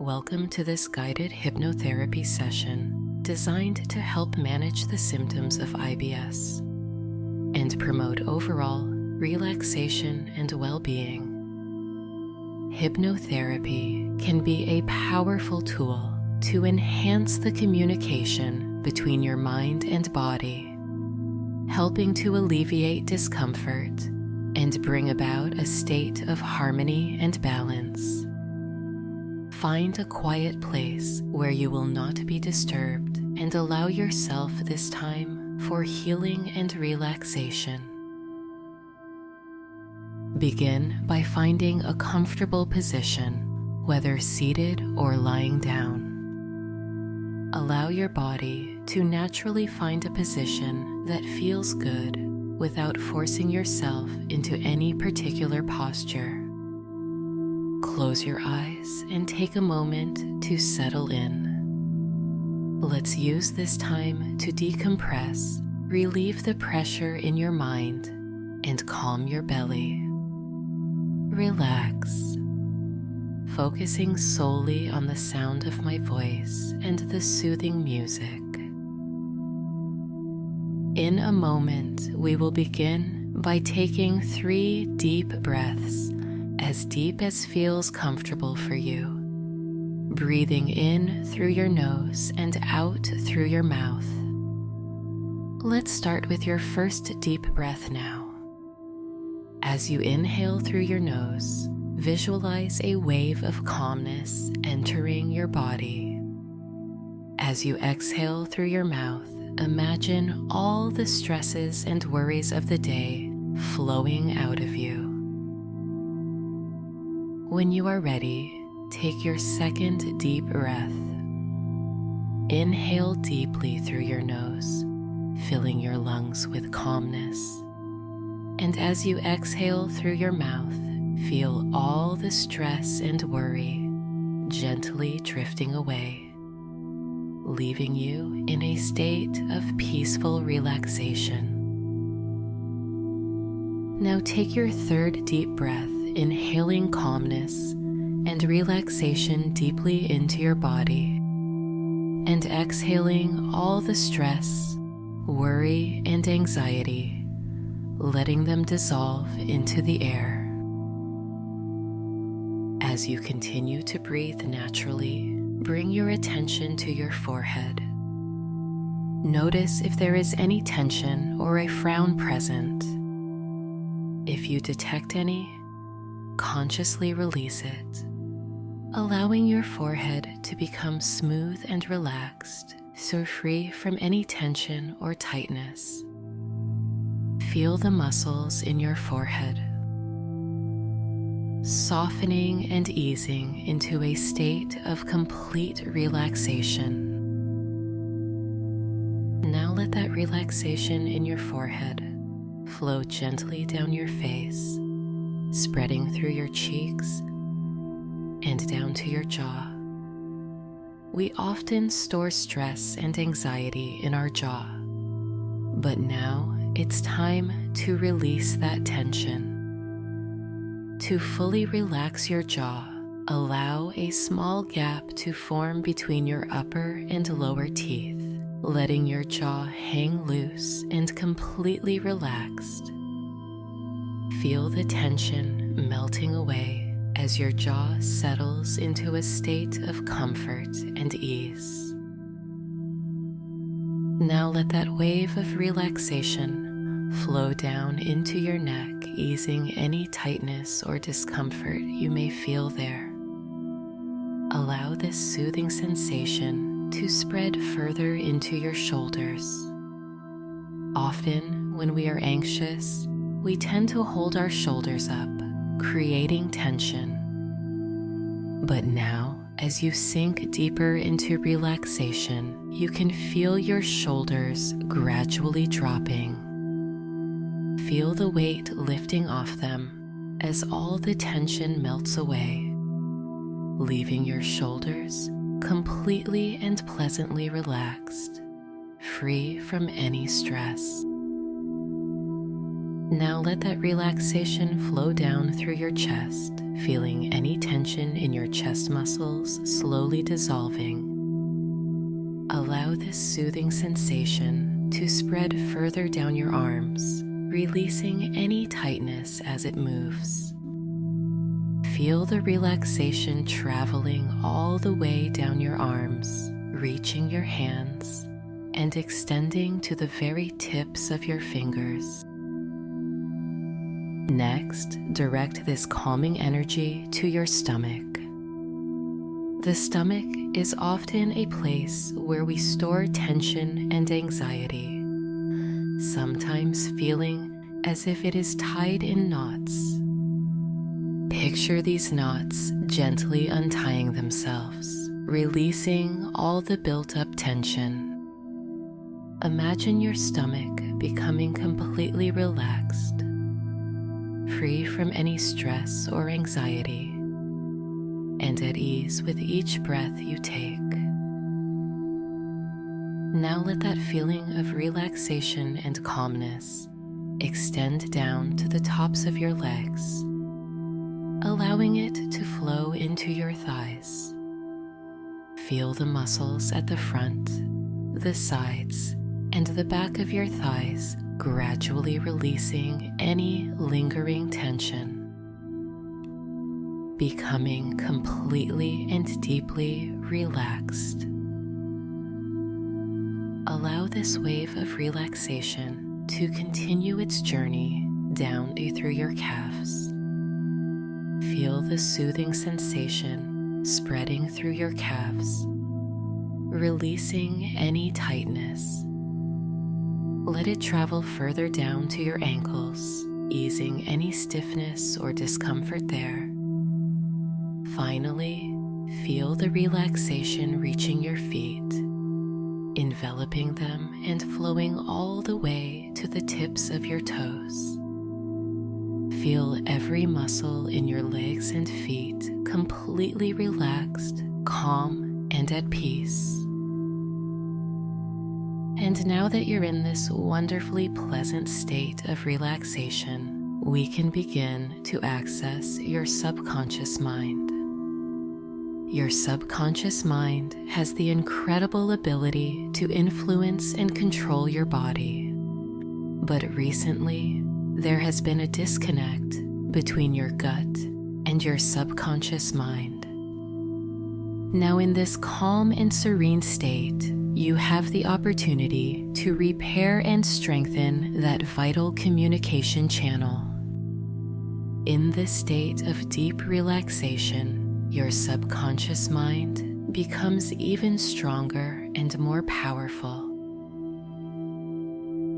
Welcome to this guided hypnotherapy session designed to help manage the symptoms of IBS and promote overall relaxation and well-being. Hypnotherapy can be a powerful tool to enhance the communication between your mind and body, helping to alleviate discomfort and bring about a state of harmony and balance. Find a quiet place where you will not be disturbed and allow yourself this time for healing and relaxation. Begin by finding a comfortable position, whether seated or lying down. Allow your body to naturally find a position that feels good without forcing yourself into any particular posture. Close your eyes and take a moment to settle in. Let's use this time to decompress, relieve the pressure in your mind, and calm your belly. Relax, focusing solely on the sound of my voice and the soothing music. In a moment, we will begin by taking 3 deep breaths, as deep as feels comfortable for you, breathing in through your nose and out through your mouth. Let's start with your first deep breath now. As you inhale through your nose, visualize a wave of calmness entering your body. As you exhale through your mouth, imagine all the stresses and worries of the day flowing out of you. When you are ready, take your second deep breath. Inhale deeply through your nose, filling your lungs with calmness. And as you exhale through your mouth, feel all the stress and worry gently drifting away, leaving you in a state of peaceful relaxation. Now take your third deep breath, inhaling calmness and relaxation deeply into your body, and exhaling all the stress, worry, and anxiety, letting them dissolve into the air. As you continue to breathe naturally, bring your attention to your forehead. Notice if there is any tension or a frown present. If you detect any, consciously release it, allowing your forehead to become smooth and relaxed, so free from any tension or tightness. Feel the muscles in your forehead, softening and easing into a state of complete relaxation. Now let that relaxation in your forehead flow gently down your face, spreading through your cheeks and down to your jaw. We often store stress and anxiety in our jaw, but now it's time to release that tension. To fully relax your jaw, allow a small gap to form between your upper and lower teeth, letting your jaw hang loose and completely relaxed. Feel the tension melting away as your jaw settles into a state of comfort and ease. Now let that wave of relaxation flow down into your neck, easing any tightness or discomfort you may feel there. Allow this soothing sensation to spread further into your shoulders. Often, when we are anxious, we tend to hold our shoulders up, creating tension. But now, as you sink deeper into relaxation, you can feel your shoulders gradually dropping. Feel the weight lifting off them as all the tension melts away, leaving your shoulders completely and pleasantly relaxed, free from any stress. Now let that relaxation flow down through your chest, feeling any tension in your chest muscles slowly dissolving. Allow this soothing sensation to spread further down your arms, releasing any tightness as it moves. Feel the relaxation traveling all the way down your arms, reaching your hands, and extending to the very tips of your fingers. Next, direct this calming energy to your stomach. The stomach is often a place where we store tension and anxiety, sometimes feeling as if it is tied in knots. Picture these knots gently untying themselves, releasing all the built-up tension. Imagine your stomach becoming completely relaxed, free from any stress or anxiety, and at ease with each breath you take. Now let that feeling of relaxation and calmness extend down to the tops of your legs, allowing it to flow into your thighs. Feel the muscles at the front, the sides, and the back of your thighs gradually releasing any lingering tension, becoming completely and deeply relaxed. Allow this wave of relaxation to continue its journey down through your calves. Feel the soothing sensation spreading through your calves, releasing any tightness. Let it travel further down to your ankles, easing any stiffness or discomfort there. Finally, feel the relaxation reaching your feet, enveloping them and flowing all the way to the tips of your toes. Feel every muscle in your legs and feet completely relaxed, calm, and at peace. And now that you're in this wonderfully pleasant state of relaxation, we can begin to access your subconscious mind. Your subconscious mind has the incredible ability to influence and control your body. But recently, there has been a disconnect between your gut and your subconscious mind. Now, in this calm and serene state, you have the opportunity to repair and strengthen that vital communication channel. In this state of deep relaxation, your subconscious mind becomes even stronger and more powerful,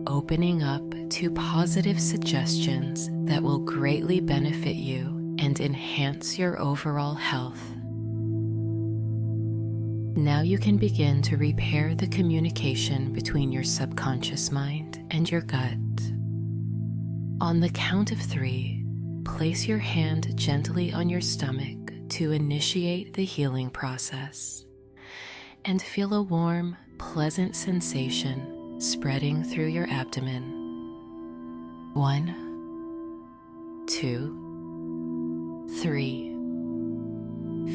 opening up to positive suggestions that will greatly benefit you and enhance your overall health. Now you can begin to repair the communication between your subconscious mind and your gut. On the count of 3, place your hand gently on your stomach to initiate the healing process, and feel a warm, pleasant sensation spreading through your abdomen. 1, 2, 3.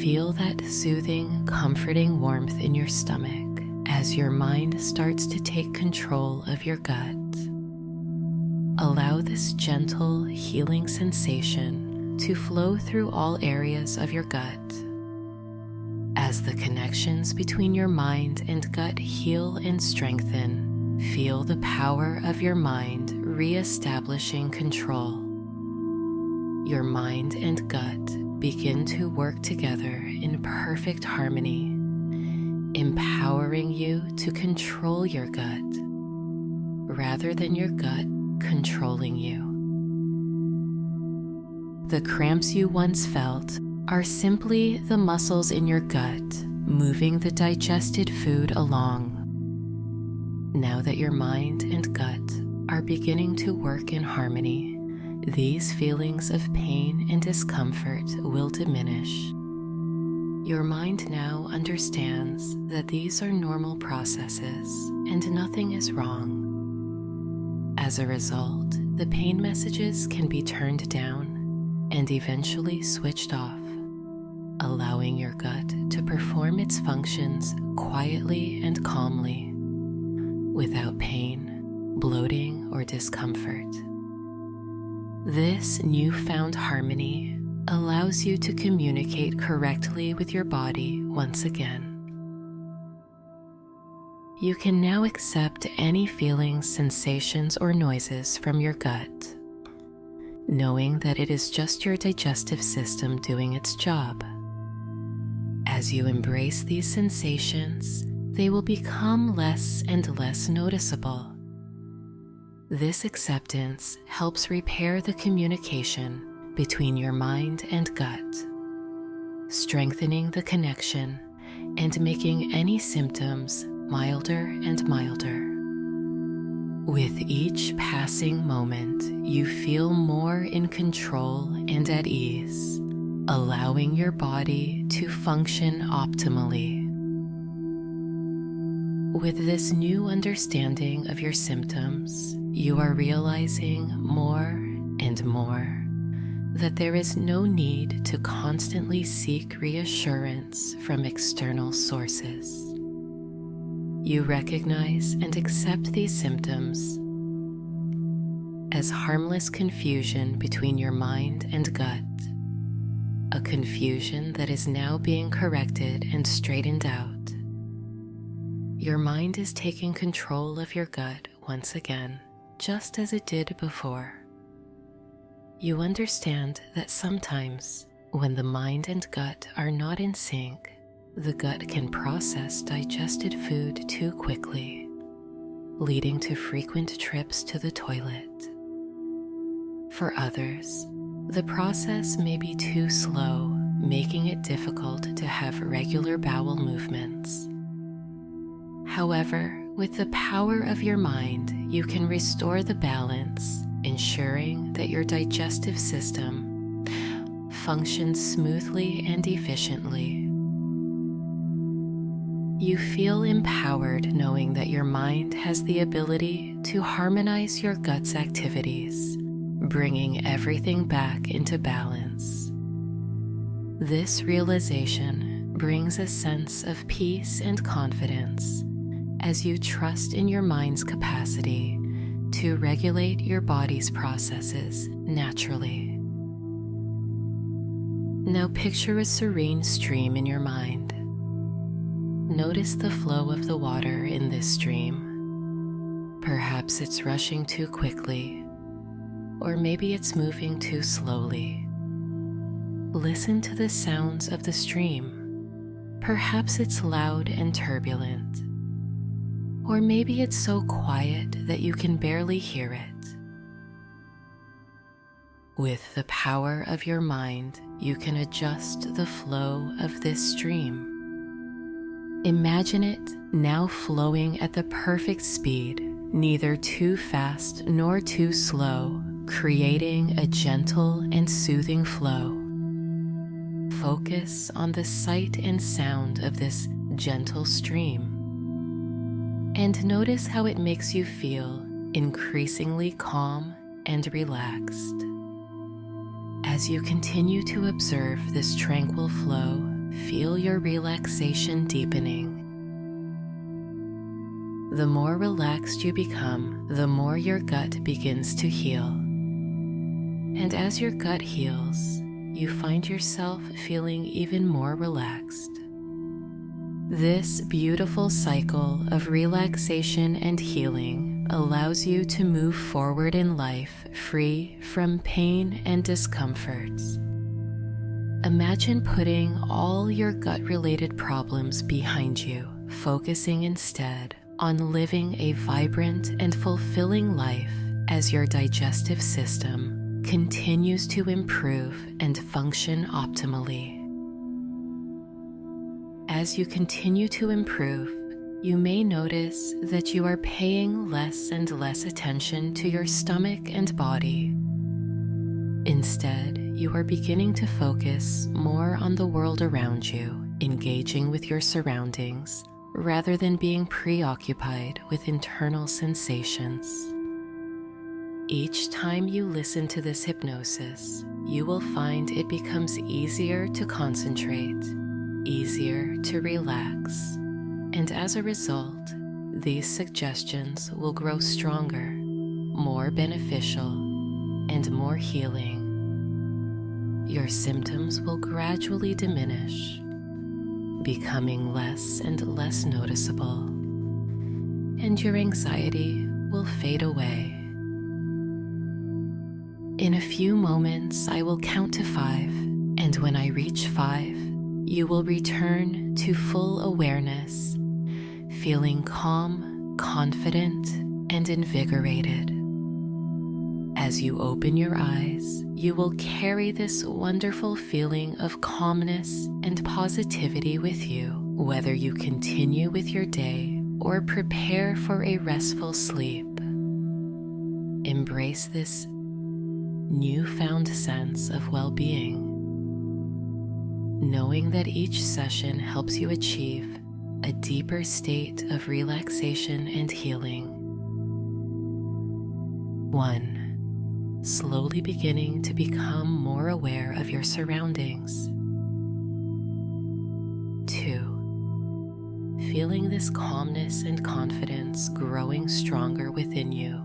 Feel that soothing, comforting warmth in your stomach as your mind starts to take control of your gut. Allow this gentle, healing sensation to flow through all areas of your gut. As the connections between your mind and gut heal and strengthen, feel the power of your mind re-establishing control. Your mind and gut begin to work together in perfect harmony, empowering you to control your gut rather than your gut controlling you. The cramps you once felt are simply the muscles in your gut moving the digested food along. Now that your mind and gut are beginning to work in harmony, these feelings of pain and discomfort will diminish. Your mind now understands that these are normal processes and nothing is wrong. As a result, the pain messages can be turned down and eventually switched off, allowing your gut to perform its functions quietly and calmly, without pain, bloating, or discomfort. This newfound harmony allows you to communicate correctly with your body once again. You can now accept any feelings, sensations, or noises from your gut, knowing that it is just your digestive system doing its job. As you embrace these sensations, they will become less and less noticeable. This acceptance helps repair the communication between your mind and gut, strengthening the connection and making any symptoms milder and milder. With each passing moment, you feel more in control and at ease, allowing your body to function optimally. With this new understanding of your symptoms, you are realizing more and more that there is no need to constantly seek reassurance from external sources. You recognize and accept these symptoms as harmless confusion between your mind and gut, a confusion that is now being corrected and straightened out. Your mind is taking control of your gut once again, just as it did before. You understand that sometimes, when the mind and gut are not in sync, the gut can process digested food too quickly, leading to frequent trips to the toilet. For others, the process may be too slow, making it difficult to have regular bowel movements. However, with the power of your mind, you can restore the balance, ensuring that your digestive system functions smoothly and efficiently. You feel empowered knowing that your mind has the ability to harmonize your gut's activities, bringing everything back into balance. This realization brings a sense of peace and confidence as you trust in your mind's capacity to regulate your body's processes naturally. Now picture a serene stream in your mind. Notice the flow of the water in this stream. Perhaps it's rushing too quickly, or maybe it's moving too slowly. Listen to the sounds of the stream. Perhaps it's loud and turbulent, or maybe it's so quiet that you can barely hear it. With the power of your mind, you can adjust the flow of this stream. Imagine it now flowing at the perfect speed, neither too fast nor too slow, creating a gentle and soothing flow. Focus on the sight and sound of this gentle stream, and notice how it makes you feel increasingly calm and relaxed. As you continue to observe this tranquil flow, feel your relaxation deepening. The more relaxed you become, the more your gut begins to heal. And as your gut heals, you find yourself feeling even more relaxed. This beautiful cycle of relaxation and healing allows you to move forward in life free from pain and discomforts. Imagine putting all your gut-related problems behind you, focusing instead on living a vibrant and fulfilling life as your digestive system continues to improve and function optimally. As you continue to improve, you may notice that you are paying less and less attention to your stomach and body. Instead, you are beginning to focus more on the world around you, engaging with your surroundings, rather than being preoccupied with internal sensations. Each time you listen to this hypnosis, you will find it becomes easier to concentrate, easier to relax, and as a result, these suggestions will grow stronger, more beneficial, and more healing. Your symptoms will gradually diminish, becoming less and less noticeable, and your anxiety will fade away. In a few moments, I will count to 5, and when I reach 5, you will return to full awareness, feeling calm, confident, and invigorated. As you open your eyes, you will carry this wonderful feeling of calmness and positivity with you, whether you continue with your day or prepare for a restful sleep. Embrace this newfound sense of well-being, knowing that each session helps you achieve a deeper state of relaxation and healing. 1. Slowly beginning to become more aware of your surroundings. 2. Feeling this calmness and confidence growing stronger within you.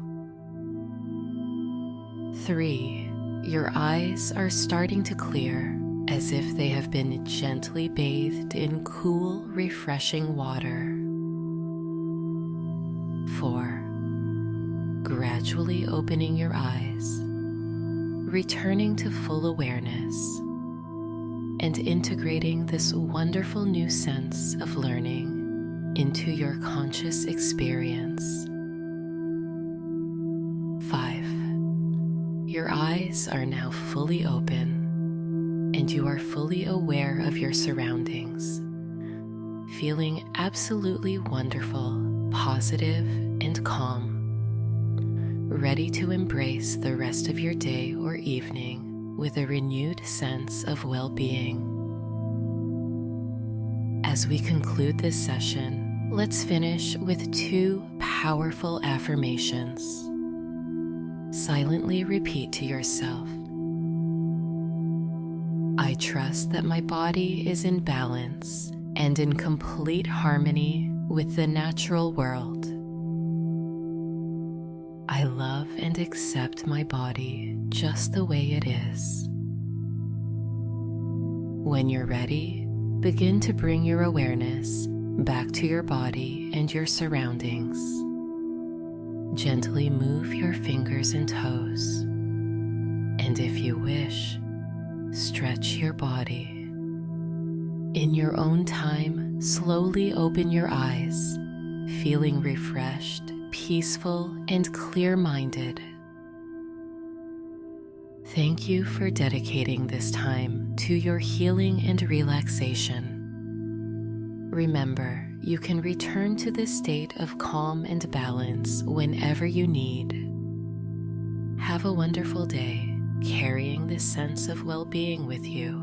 3. Your eyes are starting to clear as if they have been gently bathed in cool, refreshing water. 4. Gradually opening your eyes, returning to full awareness, and integrating this wonderful new sense of learning into your conscious experience. 5. Your eyes are now fully open, and you are fully aware of your surroundings, feeling absolutely wonderful, positive, and calm, ready to embrace the rest of your day or evening with a renewed sense of well-being. As we conclude this session, let's finish with 2 powerful affirmations. Silently repeat to yourself, I trust that my body is in balance and in complete harmony with the natural world. I love and accept my body just the way it is. When you're ready, begin to bring your awareness back to your body and your surroundings. Gently move your fingers and toes, and if you wish, stretch your body. In your own time, slowly open your eyes, feeling refreshed, peaceful, and clear-minded. Thank you for dedicating this time to your healing and relaxation. Remember, you can return to this state of calm and balance whenever you need. Have a wonderful day, carrying this sense of well-being with you.